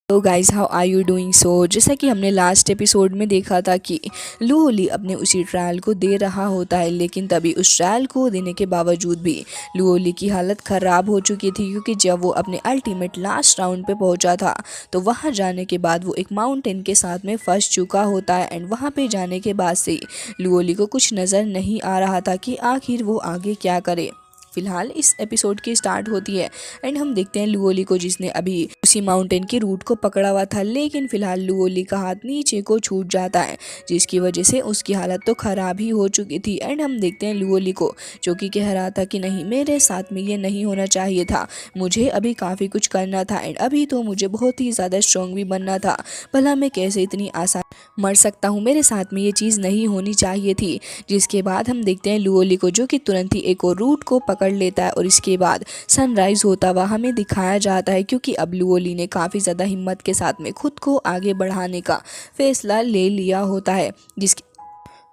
तो guys, how are you doing? जैसा कि हमने लास्ट एपिसोड में देखा था कि लूली अपने उसी ट्रायल को दे रहा होता है, लेकिन तभी उस ट्रायल को देने के बावजूद भी लूली की हालत ख़राब हो चुकी थी, क्योंकि जब वो अपने अल्टीमेट लास्ट राउंड पे पहुंचा था तो वहां जाने के बाद वो एक माउंटेन के साथ में फंस चुका होता है। एंड वहां पे जाने के बाद से लूली को कुछ नज़र नहीं आ रहा था कि आखिर वो आगे क्या करे। फिलहाल इस एपिसोड की स्टार्ट होती है एंड हम देखते हैं लुओली को, जिसने अभी उसी माउंटेन की रूट को पकड़ा हुआ था, लेकिन फिलहाल लुओली का हाथ नीचे को छूट जाता है, जिसकी वजह से उसकी हालत तो ख़राब ही हो चुकी थी। एंड हम देखते हैं लुओली को, जो कि कह रहा था कि नहीं, मेरे साथ में ये नहीं होना चाहिए था, मुझे अभी काफ़ी कुछ करना था एंड अभी तो मुझे बहुत ही ज़्यादा स्ट्रॉन्ग भी बनना था, भला मैं कैसे इतनी आसान मर सकता हूँ, मेरे साथ में ये चीज़ नहीं होनी चाहिए थी। जिसके बाद हम देखते हैं लुओली को, जो कि तुरंत ही एक और रूट को पकड़ लेता है और इसके बाद सनराइज होता हुआ हमें दिखाया जाता है, क्योंकि अब लुओली ने काफ़ी ज़्यादा हिम्मत के साथ में खुद को आगे बढ़ाने का फैसला ले लिया होता है। जिसके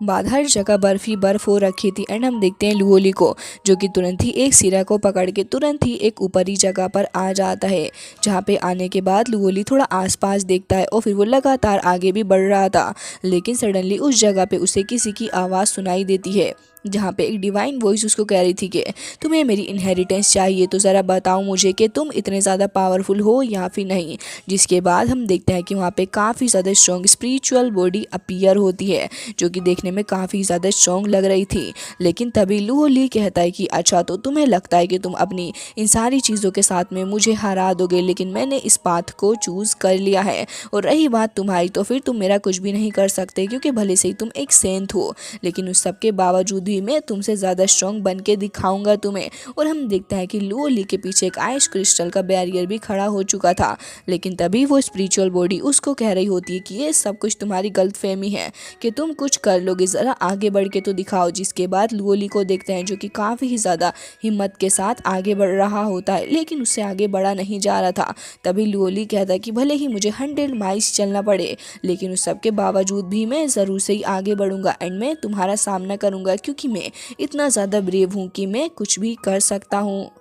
बाद हर जगह बर्फ ही बर्फ हो रखी थी एंड हम देखते हैं लुओली को, जो कि तुरंत ही एक सिरा को पकड़ के तुरंत ही एक ऊपरी जगह पर आ जाता है, जहाँ पे आने के बाद लुओली थोड़ा आसपास देखता है और फिर वो लगातार आगे भी बढ़ रहा था, लेकिन सडनली उस जगह पे उसे किसी की आवाज़ सुनाई देती है, जहाँ पे एक डिवाइन वॉइस उसको कह रही थी कि तुम्हें मेरी इनहेरिटेंस चाहिए, तो ज़रा बताओ मुझे कि तुम इतने ज़्यादा पावरफुल हो या फिर नहीं। जिसके बाद हम देखते हैं कि वहाँ पे काफ़ी ज़्यादा स्ट्रॉन्ग स्पिरिचुअल बॉडी अपीयर होती है, जो कि देखने में काफ़ी ज़्यादा स्ट्रॉन्ग लग रही थी। लेकिन तभी लुओली कहता है कि अच्छा, तो तुम्हें लगता है कि तुम अपनी इन सारी चीज़ों के साथ में मुझे हरा दोगे, लेकिन मैंने इस पाथ को चूज़ कर लिया है, और रही बात तुम्हारी, तो फिर तुम मेरा कुछ भी नहीं कर सकते, क्योंकि भले से ही तुम एक सेंट हो, लेकिन उस सब के बावजूद भी मैं तुमसे ज़्यादा स्ट्रॉन्ग बन के दिखाऊंगा तुम्हें। और हम देखते हैं कि लुओली के पीछे एक आइस क्रिस्टल का बैरियर भी खड़ा हो चुका था, लेकिन तभी वो स्पिरिचुअल बॉडी उसको कह रही होती है कि ये सब कुछ तुम्हारी गलतफहमी है, कि तुम कुछ कर लोगे, ज़रा आगे बढ़ के तो दिखाओ। जिसके बाद लुओली को देखते हैं, जो कि काफ़ी ही ज़्यादा हिम्मत के साथ आगे बढ़ रहा होता है, लेकिन उससे आगे बढ़ा नहीं जा रहा था। तभी लुओली कहता है कि भले ही मुझे 100 माइल्स चलना पड़े, लेकिन उस सब के बावजूद भी मैं ज़रूर से ही आगे बढ़ूंगा एंड मैं तुम्हारा सामना करूंगा, क्योंकि मैं इतना ज़्यादा ब्रेव हूँ कि मैं कुछ भी कर सकता हूँ।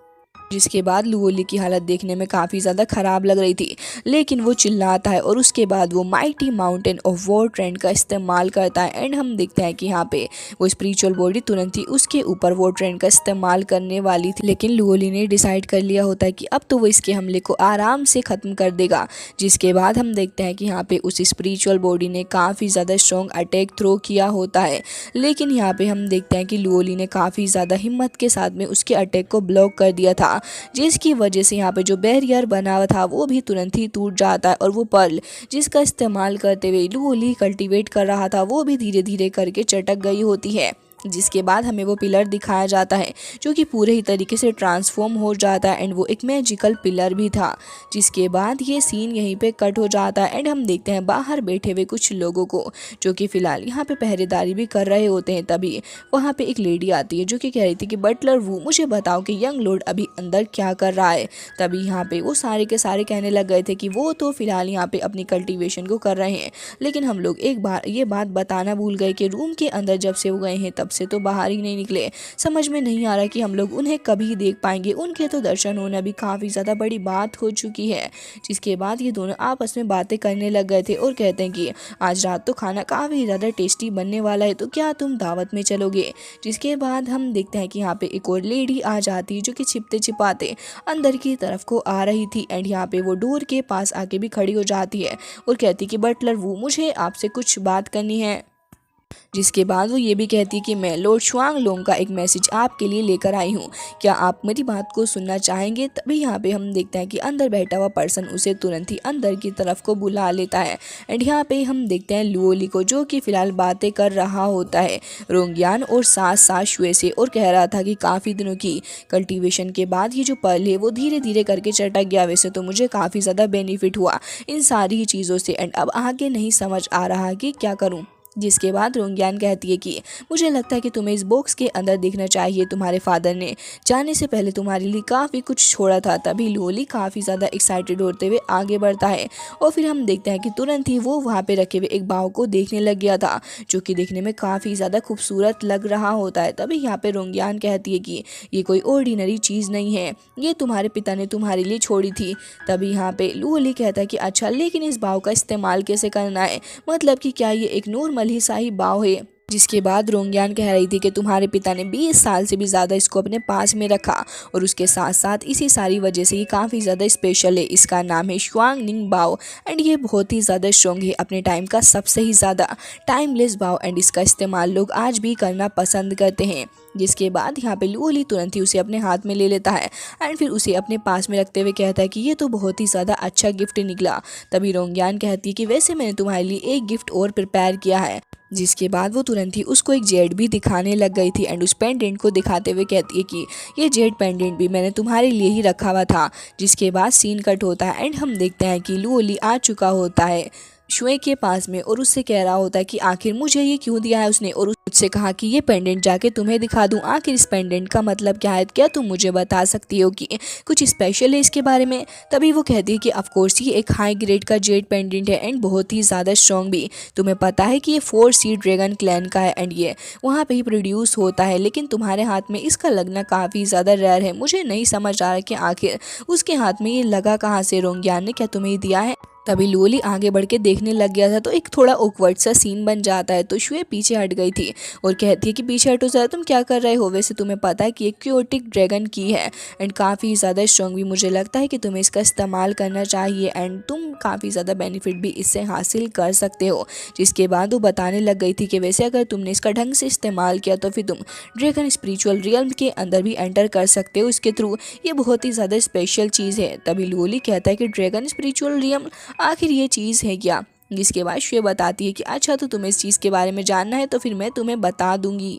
जिसके बाद लुओली की हालत देखने में काफ़ी ज़्यादा ख़राब लग रही थी, लेकिन वो चिल्लाता है और उसके बाद वो mighty mountain of war trend का इस्तेमाल करता है। एंड हम देखते हैं कि यहाँ पे वो स्पिरिचुअल बॉडी तुरंत ही उसके ऊपर वॉर ट्रेंड का इस्तेमाल करने वाली थी, लेकिन लुओली ने डिसाइड कर लिया होता है कि अब तो वो इसके हमले को आराम से ख़त्म कर देगा। जिसके बाद हम देखते हैं कि यहाँ पे उस स्पिरिचुअल बॉडी ने काफ़ी ज़्यादा स्ट्रॉन्ग अटैक थ्रो किया होता है, लेकिन यहाँ पे हम देखते हैं कि लुओली ने काफ़ी ज़्यादा हिम्मत के साथ में उसके अटैक को ब्लॉक कर दिया था, जिसकी वजह से यहाँ पे जो बैरियर बना हुआ था वो भी तुरंत ही टूट जाता है, और वो पर्ल जिसका इस्तेमाल करते हुए लुओली कल्टीवेट कर रहा था वो भी धीरे धीरे करके चटक गई होती है। जिसके बाद हमें वो पिलर दिखाया जाता है, जो कि पूरे ही तरीके से ट्रांसफॉर्म हो जाता है एंड वो एक मैजिकल पिलर भी था। जिसके बाद ये सीन यहीं पे कट हो जाता है एंड हम देखते हैं बाहर बैठे हुए कुछ लोगों को, जो कि फ़िलहाल यहाँ पे पहरेदारी भी कर रहे होते हैं। तभी वहाँ पे एक लेडी आती है, जो कि कह रही थी कि बटलर वू, मुझे बताओ कि यंग लॉर्ड अभी अंदर क्या कर रहा है। तभी यहाँ पे वो सारे के सारे कहने लग गए थे कि वो तो फ़िलहाल यहाँ पे अपनी कल्टिवेशन को कर रहे हैं, लेकिन हम लोग एक बार ये बात बताना भूल गए कि रूम के अंदर जब से वो गए हैं तब से तो बाहर ही नहीं निकले। समझ में नहीं आ रहा कि हम लोग उन्हें कभी देख पाएंगे, उनके तो दर्शन होना भी काफ़ी ज़्यादा बड़ी बात हो चुकी है। जिसके बाद ये दोनों आपस में बातें करने लग गए थे और कहते हैं कि आज रात तो खाना काफ़ी ज़्यादा टेस्टी बनने वाला है, तो क्या तुम दावत में चलोगे। जिसके बाद हम देखते हैं कि यहाँ पे एक और लेडी आ जाती है, जो कि छिपते छिपाते अंदर की तरफ को आ रही थी एंड यहाँ पे वो डोर के पास आके भी खड़ी हो जाती है और कहती कि बटलर वो, मुझे आपसे कुछ बात करनी है। जिसके बाद वो ये भी कहती है कि मैं लॉर्ड शुआंग लोंग का एक मैसेज आपके लिए लेकर आई हूँ, क्या आप मेरी बात को सुनना चाहेंगे। तभी यहाँ पे हम देखते हैं कि अंदर बैठा हुआ पर्सन उसे तुरंत ही अंदर की तरफ को बुला लेता है एंड यहाँ पे हम देखते हैं लुओली को, जो कि फिलहाल बातें कर रहा होता है रोंगयान और साथ साथ शुए से, और कह रहा था कि काफ़ी दिनों की कल्टीवेशन के बाद ये जो पर्ल है वो धीरे धीरे करके चटक गया। वैसे तो मुझे काफ़ी ज़्यादा बेनिफिट हुआ इन सारी चीज़ों से एंड अब आगे नहीं समझ आ रहा कि क्या करूँ। जिसके बाद रोंगयान कहती है कि मुझे लगता है कि तुम्हें इस बॉक्स के अंदर देखना चाहिए, तुम्हारे फादर ने जाने से पहले तुम्हारे लिए काफ़ी कुछ छोड़ा था। तभी लूली काफ़ी ज़्यादा एक्साइटेड होते हुए आगे बढ़ता है और फिर हम देखते हैं कि तुरंत ही वो वहाँ पे रखे हुए एक बाव को देखने लग गया था, जो कि देखने में काफ़ी ज़्यादा खूबसूरत लग रहा होता है। तभी यहाँ पे रोंगयान कहती है कि ये कोई ऑर्डिनरी चीज़ नहीं है, ये तुम्हारे पिता ने तुम्हारे लिए छोड़ी थी। तभी यहाँ पे लूली कहता है कि अच्छा, लेकिन इस बाव का इस्तेमाल कैसे करना है, मतलब कि क्या ये एक नॉर्मल ही शाही बाव है। जिसके बाद रोंगयान कह रही थी कि तुम्हारे पिता ने 20 साल से भी ज़्यादा इसको अपने पास में रखा और उसके साथ साथ इसी सारी वजह से ये काफ़ी ज़्यादा स्पेशल है। इसका नाम है शुआंग निंग बाओ एंड ये बहुत ही ज़्यादा स्ट्रॉन्ग है, अपने टाइम का सबसे ही ज़्यादा टाइमलेस बाओ एंड इसका इस्तेमाल लोग आज भी करना पसंद करते हैं। जिसके बाद यहाँ पे लूली तुरंत ही उसे अपने हाथ में ले लेता है एंड फिर उसे अपने पास में रखते हुए कहता है कि ये तो बहुत ही ज़्यादा अच्छा गिफ्ट निकला। तभी रोंगयान कहती है कि वैसे मैंने तुम्हारे लिए एक गिफ्ट और प्रिपेयर किया है। जिसके बाद वो तुरंत ही उसको एक जेड भी दिखाने लग गई थी एंड उस पेंडेंट को दिखाते हुए कहती है कि ये जेड पेंडेंट भी मैंने तुम्हारे लिए ही रखा हुआ था। जिसके बाद सीन कट होता है एंड हम देखते हैं कि लूली आ चुका होता है शुए के पास में और उससे कह रहा होता है कि आखिर मुझे ये क्यों दिया है उसने, और उससे कहा कि ये पेंडेंट जाके तुम्हें दिखा दूं, आखिर इस पेंडेंट का मतलब क्या है, क्या तुम मुझे बता सकती हो कि कुछ स्पेशल है इसके बारे में। तभी वो कहती है कि ऑफकोर्स ये एक हाई ग्रेड का जेड पेंडेंट है एंड बहुत ही ज़्यादा स्ट्रॉन्ग भी। तुम्हें पता है कि ये 4 सी ड्रैगन क्लैन का है एंड ये वहाँ पे ही प्रोड्यूस होता है, लेकिन तुम्हारे हाथ में इसका लगना काफ़ी ज़्यादा रेयर है। मुझे नहीं समझ आ रहा कि आखिर उसके हाथ में ये लगा कहाँ से, रोंगयान ने क्या तुम्हें दिया है। तभी लूली आगे बढ़ के देखने लग गया था तो एक थोड़ा ऑकवर्ड सा सीन बन जाता है। तो शुए पीछे हट गई थी और कहती है कि पीछे हटो ज़रा, तुम क्या कर रहे हो, वैसे तुम्हें पता है कि एक क्योटिक ड्रैगन की है एंड काफ़ी ज़्यादा स्ट्रॉन्ग भी, मुझे लगता है कि तुम्हें इसका इस्तेमाल करना चाहिए एंड तुम काफ़ी ज़्यादा बेनिफिट भी इससे हासिल कर सकते हो। जिसके बाद वो बताने लग गई थी कि वैसे अगर तुमने इसका ढंग से इस्तेमाल किया तो फिर तुम ड्रैगन स्पिरिचुअल रियल्म के अंदर भी एंटर कर सकते हो इसके थ्रू, ये बहुत ही ज़्यादा स्पेशल चीज़ है। तभी लूली कहता है कि ड्रैगन स्पिरिचुअल रियल्म आखिर ये चीज़ है क्या। जिसके बाद शुए बताती है कि अच्छा, तो तुम्हें इस चीज़ के बारे में जानना है तो फिर मैं तुम्हें बता दूंगी।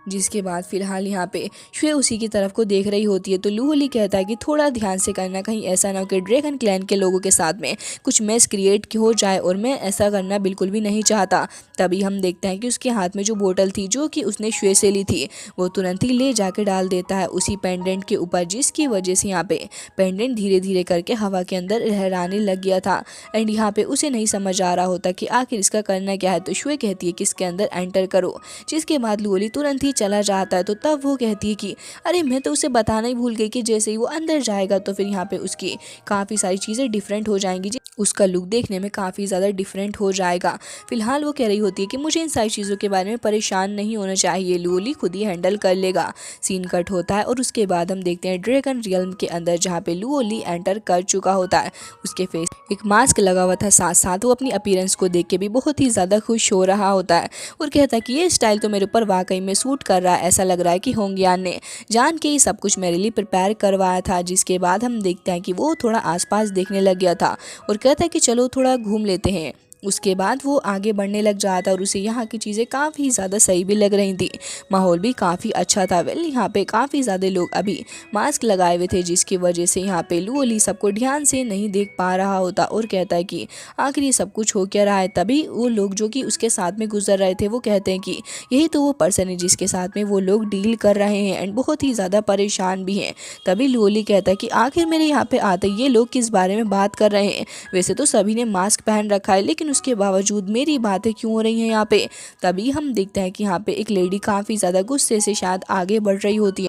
जिसके बाद फिलहाल यहाँ पे शुए उसी की तरफ को देख रही होती है तो लूली कहता है कि थोड़ा ध्यान से करना, कहीं ऐसा ना हो कि ड्रैगन क्लैन के लोगों के साथ में कुछ मैस क्रिएट हो जाए और मैं ऐसा करना बिल्कुल भी नहीं चाहता। तभी हम देखते हैं कि उसके हाथ में जो बोतल थी जो कि उसने शुए से ली थी वो तुरंत ही ले जाके डाल देता है उसी पेंडेंट के ऊपर, जिसकी वजह से यहाँ पे पेंडेंट धीरे धीरे करके हवा के अंदर लहराने लग गया था एंड यहाँ पे उसे नहीं समझ आ रहा होता कि आखिर इसका करना क्या है। तो शुए कहती है कि इसके अंदर एंटर करो। जिसके बाद लूली तुरंत ही चला जाता है तो तब वो कहती है कि अरे मैं तो उसे बताना ही भूल गई कि जैसे ही वो अंदर जाएगा तो फिर यहाँ पे उसकी काफ़ी सारी चीज़ें डिफरेंट हो जाएंगी, उसका लुक देखने में काफ़ी ज़्यादा डिफरेंट हो जाएगा। फिलहाल वो कह रही होती है कि मुझे इन सारी चीज़ों के बारे में परेशान नहीं होना चाहिए, लूली खुद ही हैंडल कर लेगा। सीन कट होता है और उसके बाद हम देखते हैं ड्रैगन रियल्म के अंदर जहाँ पे लूली एंटर कर चुका होता है। उसके फेस एक मास्क लगा हुआ था, साथ साथ वो अपनी अपीयरेंस को देख के भी बहुत ही ज़्यादा खुश हो रहा होता है और कहता है कि ये स्टाइल तो मेरे ऊपर वाकई में सूट कर रहा है, ऐसा लग रहा है कि होंगयान ने जान के ही सब कुछ मेरे लिए प्रिपेयर करवाया था। जिसके बाद हम देखते हैं कि वो थोड़ा आसपास देखने लग गया था और कहता है कि चलो थोड़ा घूम लेते हैं। उसके बाद वो आगे बढ़ने लग जाता और उसे यहाँ की चीज़ें काफ़ी ज़्यादा सही भी लग रही थी, माहौल भी काफ़ी अच्छा था। वेल यहाँ पे काफ़ी ज़्यादा लोग अभी मास्क लगाए हुए थे जिसकी वजह से यहाँ पे लूली सबको ध्यान से नहीं देख पा रहा होता और कहता है कि आखिर ये सब कुछ हो क्या रहा है। तभी वो लोग जो कि उसके साथ में गुजर रहे थे वो कहते हैं कि यही तो वो पर्सन है जिसके साथ में वो लोग डील कर रहे हैं एंड बहुत ही ज़्यादा परेशान भी हैं। तभी लूली कहता है कि आखिर मेरे यहाँ पे आते ये लोग किस बारे में बात कर रहे हैं, वैसे तो सभी ने मास्क पहन रखा है लेकिन उसके बावजूद मेरी बातें क्यों हो रही हैं यहाँ पे। तभी हम देखते हैं कि यहाँ पे एक लेडी काफ़ी ज़्यादा गुस्से से शायद आगे बढ़ रही होती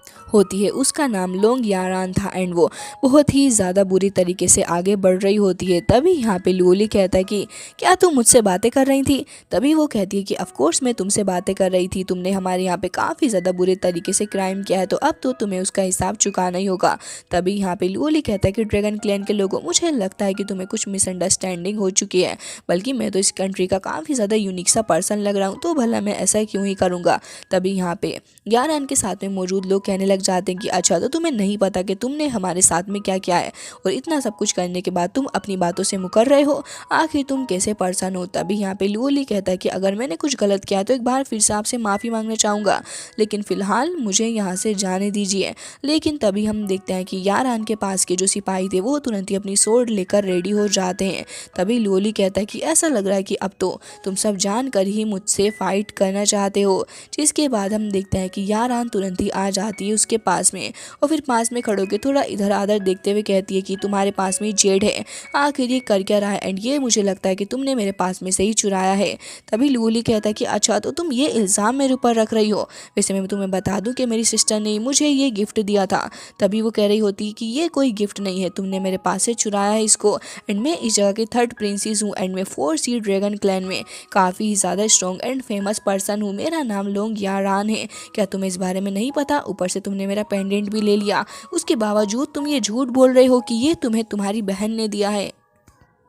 है। उसका नाम लोंग यारान था एंड वो बहुत ही ज़्यादा बुरी तरीके से आगे बढ़ रही होती है। तभी यहाँ पे लूली कहता है कि क्या तुम मुझसे बातें कर रही थी। तभी वो कहती है कि ऑफकोर्स मैं तुमसे बातें कर रही थी, तुमने हमारे यहाँ पे काफ़ी ज़्यादा बुरे तरीके से क्राइम किया है तो अब तो तुम्हें उसका हिसाब चुकाना ही होगा। तभी यहाँ पे लूली कहता है कि ड्रैगन क्लैन के लोगों, मुझे लगता है कि तुम्हें कुछ मिसअंडरस्टैंडिंग हो चुकी है, बल्कि मैं तो इस कंट्री का काफ़ी ज़्यादा यूनिक सा पर्सन लग रहा हूँ तो भला मैं ऐसा क्यों ही करूँगा। तभी यहाँ पे यारान के साथ में मौजूद लोग कहने लग लग जाते हैं कि अच्छा तो तुम्हें नहीं पता कि तुमने हमारे साथ में क्या किया है, और इतना सब कुछ करने के बाद तुम अपनी बातों से मुकर रहे हो, आखिर तुम कैसे पर्सन हो। तभी यहाँ पे लुओली कहता है कि अगर मैंने कुछ गलत किया तो एक बार फिर से आपसे माफ़ी मांगना चाहूँगा, लेकिन फ़िलहाल मुझे यहाँ से जाने दीजिए। लेकिन तभी हम देखते हैं कि यारान के पास के जो सिपाही थे वो तुरंत ही अपनी सोर्ड लेकर रेडी हो जाते हैं। तभी लुओली कहता है कि ऐसा लग रहा है कि अब तो तुम सब जानकर ही मुझसे फाइट करना चाहते हो। जिसके बाद हम देखते हैं कि यारान तुरंत ही आ जाती है उसके पास में, और फिर पास में खड़ो के थोड़ा इधर आधर देखते हुए कहती है कि तुम्हारे पास में जेड है, आखिर ये कर क्या रहा है, एंड ये मुझे लगता है कि तुमने मेरे पास में से ही चुराया है। तभी लुओली कहता है कि अच्छा तो तुम ये इल्ज़ाम मेरे ऊपर रख रही हो, वैसे मैं तुम्हें बता दूं कि मेरी सिस्टर ने मुझे ये गिफ्ट दिया था। तभी वो कह रही होती कि ये कोई गिफ्ट नहीं है, तुमने मेरे पास से चुराया है इसको, एंड मैं इस जगह की थर्ड प्रिंसेस हूँ, एंड मैं 4 सी ड्रैगन क्लैन में काफ़ी ज़्यादा स्ट्रॉन्ग एंड फेमस पर्सन हूँ, मेरा नाम लोंग यारान है। क्या तुम्हें इस बारे में नहीं पता? ऊपर से तुमने मेरा पेंडेंट भी ले लिया, उसके बावजूद तुम ये झूठ बोल रहे हो कि ये तुम्हें तुम्हारी बहन ने दिया है।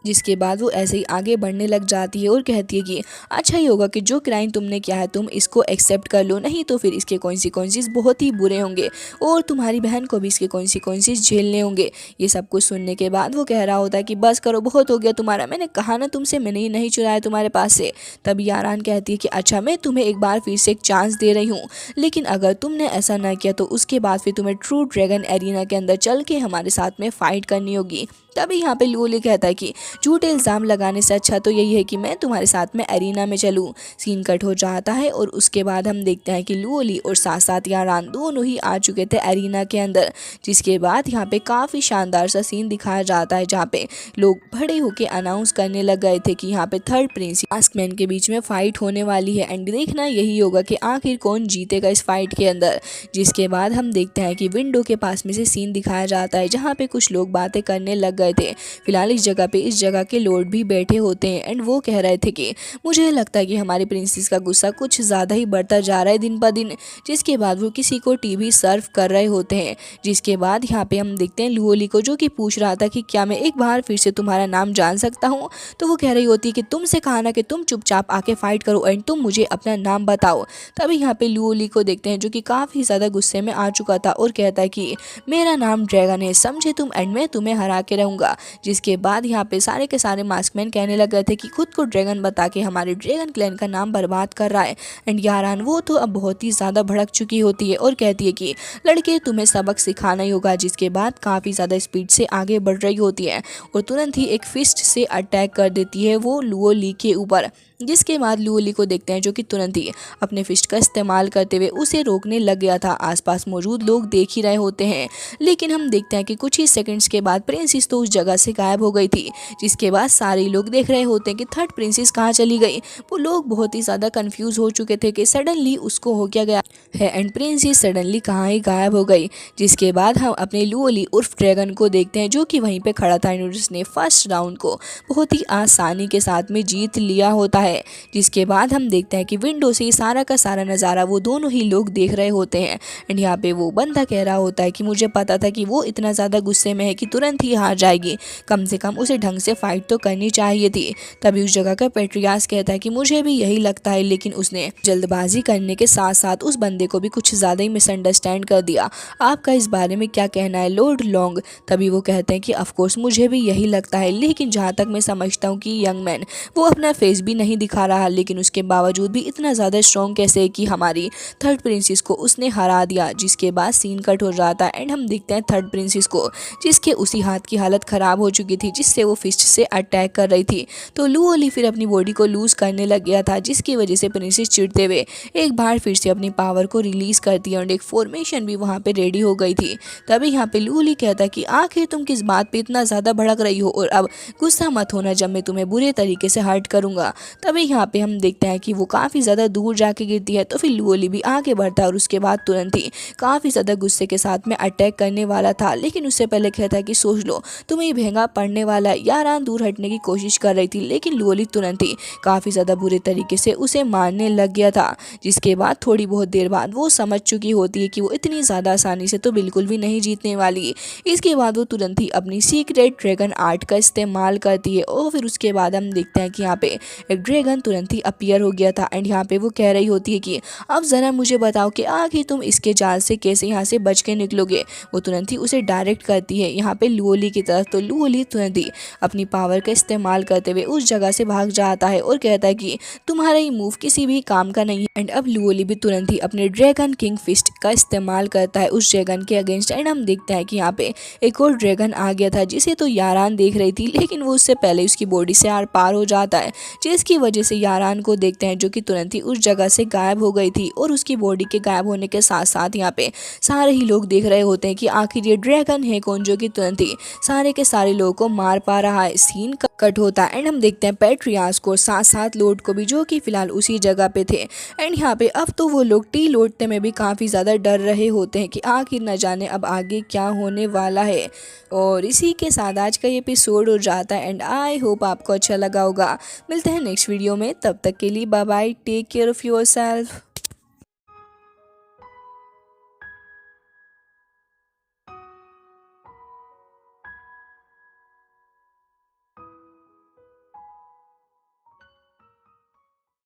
जिसके बाद वो ऐसे ही आगे बढ़ने लग जाती है और कहती है कि अच्छा ही होगा कि जो क्राइम तुमने किया है तुम इसको एक्सेप्ट कर लो, नहीं तो फिर इसके कॉन्सिक्वेंसेस बहुत ही बुरे होंगे और तुम्हारी बहन को भी इसके कॉन्सिक्वेंसेस झेलने होंगे। ये सब कुछ सुनने के बाद वो कह रहा होता है कि बस करो, बहुत हो गया तुम्हारा, मैंने कहा ना तुमसे, मैंने ये नहीं चुराया तुम्हारे पास से। तब यारान कहती है कि अच्छा मैं तुम्हें एक बार फिर से एक चांस दे रही हूँ, लेकिन अगर तुमने ऐसा ना किया तो उसके बाद फिर तुम्हें ट्रू ड्रैगन एरिना के अंदर चल के हमारे साथ में फाइट करनी होगी। तभी यहाँ पे लुओली कहता है कि झूठे इल्ज़ाम लगाने से अच्छा तो यही है कि मैं तुम्हारे साथ में एरिना में चलूँ। सीन कट हो जाता है और उसके बाद हम देखते हैं कि लुओली और साथ साथ यारान दोनों ही आ चुके थे एरिना के अंदर। जिसके बाद यहाँ पे काफ़ी शानदार सा सीन दिखाया जाता है जहाँ पे लोग बड़े होके अनाउंस करने लग गए थे कि यहाँ पे थर्ड प्रिंस मास्कमैन के बीच में फाइट होने वाली है, एंड देखना यही होगा कि आखिर कौन जीतेगा इस फाइट के अंदर। जिसके बाद हम देखते हैं कि विंडो के पास में से सीन दिखाया जाता है जहाँ पे कुछ लोग बातें करने लग गए थे। फिलहाल इस जगह के लॉर्ड भी बैठे होते हैं, एंड वो कह रहे थे कि मुझे लगता है कि हमारी प्रिंसेस का गुस्सा कुछ ज़्यादा ही बढ़ता जा रहा है दिन ब दिन। जिसके बाद वो किसी को टी सर्व कर रहे होते हैं। जिसके बाद यहाँ पे हम देखते हैं लुओली को, जो कि पूछ रहा था कि क्या मैं एक बार फिर से तुम्हारा नाम जान सकता हूँ। तो वो कह रही होती है कि तुमसे कहा ना कि तुम चुपचाप आके फाइट करो एंड तुम मुझे अपना नाम बताओ। तभी यहाँ पे लुओली को देखते हैं जो कि काफ़ी ज़्यादा गुस्से में आ चुका था और कहता है कि मेरा नाम ड्रैगन है, समझे तुम, एंड मैं तुम्हें हरा के रहूँगा। जिसके बाद यहाँ पे सारे के सारे मास्कमैन कहने लग गए थे कि खुद को ड्रैगन बता के हमारे ड्रैगन क्लैन का नाम बर्बाद कर रहा है। एंड यारान वो तो अब बहुत ही ज़्यादा भड़क चुकी होती है और कहती है कि लड़के तुम्हें सबक सिखाना ही होगा। जिसके बाद काफ़ी ज़्यादा स्पीड से आगे बढ़ रही होती है और तुरंत ही एक फिस्ट से अटैक कर देती है वो लुओली के ऊपर। जिसके बाद लुओली को देखते हैं जो कि तुरंत ही अपने फिस्ट का इस्तेमाल करते हुए उसे रोकने लग गया था। आसपास मौजूद लोग देख ही रहे होते हैं, लेकिन हम देखते हैं कि कुछ ही सेकंड्स के बाद प्रिंसेस तो उस जगह से गायब हो गई थी। जिसके बाद सारे लोग देख रहे होते हैं कि थर्ड प्रिंसेस कहाँ चली गई। वो लोग बहुत ही ज़्यादा कंफ्यूज हो चुके थे कि सडनली उसको हो क्या गया है, एंड प्रिंसेस सडनली कहाँ ही गायब हो गई। जिसके बाद हम अपने लुओली उर्फ ड्रैगन को देखते हैं जो कि वहीं पे खड़ा था, एंड उसने फर्स्ट राउंड को बहुत ही आसानी के साथ में जीत लिया होता है। जिसके बाद हम देखते हैं कि विंडो से सारा का सारा नज़ारा वो दोनों ही लोग देख रहे होते हैं, एंड यहाँ पे वो बंदा कह रहा होता है कि मुझे पता था कि वो इतना ज़्यादा गुस्से में है कि तुरंत ही हार जाएगी, कम से कम उसे ढंग से फाइट तो करनी चाहिए थी। तभी उस जगह का पेट्रियास कहता है कि मुझे भी यही लगता है, लेकिन उसने जल्दबाजी करने के साथ साथ उस बंदे को भी कुछ ज़्यादा ही मिसअंडरस्टैंड कर दिया। आपका इस बारे में क्या कहना है लॉर्ड लॉन्ग? तभी वो कहते हैं कि ऑफकोर्स मुझे भी यही लगता है, लेकिन जहाँ तक मैं समझता हूँ कि यंग मैन वो अपना फेस भी नहीं दिखा रहा, लेकिन उसके बावजूद भी इतना ज़्यादा स्ट्रॉन्ग कैसे कि हमारी थर्ड प्रिंसेस को उसने हरा दिया। जिसके बाद सीन कट हो जाता है एंड हम देखते हैं थर्ड प्रिंसेस को, जिसके उसी हाथ की हालत ख़राब हो चुकी थी जिससे वो फिस्ट से अटैक कर रही थी। तो लुओली फिर अपनी बॉडी को लूज़ करने लग गया था, जिसकी वजह से प्रिंसेस चिढ़ते हुए एक बार फिर से अपनी पावर को रिलीज़ करती है और एक फॉर्मेशन भी वहाँ पे रेडी हो गई थी। तभी यहाँ पे लुओली कहता है कि आखिर तुम किस बात पे इतना ज़्यादा भड़क रही हो, और अब गुस्सा मत होना जब मैं तुम्हें बुरे तरीके से हर्ट करूँगा। तभी यहाँ पे हम देखते हैं कि वो काफ़ी ज़्यादा दूर जाके गिरती है, तो फिर लुओली भी आगे बढ़ता है और उसके बाद तुरंत ही काफ़ी ज़्यादा गुस्से के साथ में अटैक करने वाला था, लेकिन उससे पहले कहता है कि सोच लो तुम्हें महंगा पड़ने वाला है। यारान दूर हटने की कोशिश कर रही थी, लेकिन लुओली तुरंत ही काफ़ी ज़्यादा बुरे तरीके से उसे मारने लग गया था। जिसके बाद थोड़ी बहुत देर बाद वो समझ चुकी होती है कि वो इतनी ज़्यादा आसानी से तो बिल्कुल भी नहीं जीतने वाली। इसके बाद वो तुरंत ही अपनी सीक्रेट ड्रैगन आर्ट का इस्तेमाल करती है और फिर उसके बाद हम देखते हैं कि यहाँ पे एक ड्रैगन तुरंत ही अपीयर हो गया था एंड यहाँ पे वो कह रही होती है कि अब ज़रा मुझे बताओ कि आखिर तुम इसके जाल से कैसे यहाँ से बच के निकलोगे। वो तुरंत ही उसे डायरेक्ट करती है यहाँ पे लूओली की तरफ। तो लूओली तुरंत ही अपनी पावर का इस्तेमाल करते हुए उस जगह से भाग जाता है और कहता है कि तुम्हारा ये मूव किसी भी काम का नहीं है। एंड अब लूओली भी तुरंत ही अपने ड्रैगन किंग फिस्ट का इस्तेमाल करता है उस ड्रैगन के अगेंस्ट। एंड हम देखते हैं कि यहाँ पे एक और ड्रैगन आ गया था जिसे तो यारान देख रही थी, लेकिन वो उससे पहले उसकी बॉडी से आर पार हो जाता है, जिसकी वजह से यारान को देखते हैं जो कि तुरंत ही उस जगह से गायब हो गई थी। और उसकी बॉडी के गायब होने के साथ साथ यहाँ पे सारे ही लोग देख रहे होते हैं कि आखिर ये ड्रैगन है कौन जो कि तुरंत ही सारे के सारे लोगों को मार पा रहा है। सीन कट होता है एंड हम देखते हैं पैट्रियास को साथ साथ लॉर्ड को भी जो कि फिलहाल उसी जगह पे थे। एंड यहाँ पे अब तो वो लोग टी लौटने में भी काफ़ी ज़्यादा डर रहे होते हैं कि आखिर न जाने अब आगे क्या होने वाला है। और इसी के साथ आज का ये एपिसोड हो जाता है एंड आई होप आपको अच्छा लगा होगा। मिलते हैं नेक्स्ट वीडियो में, तब तक के लिए bye bye, take care of yourself.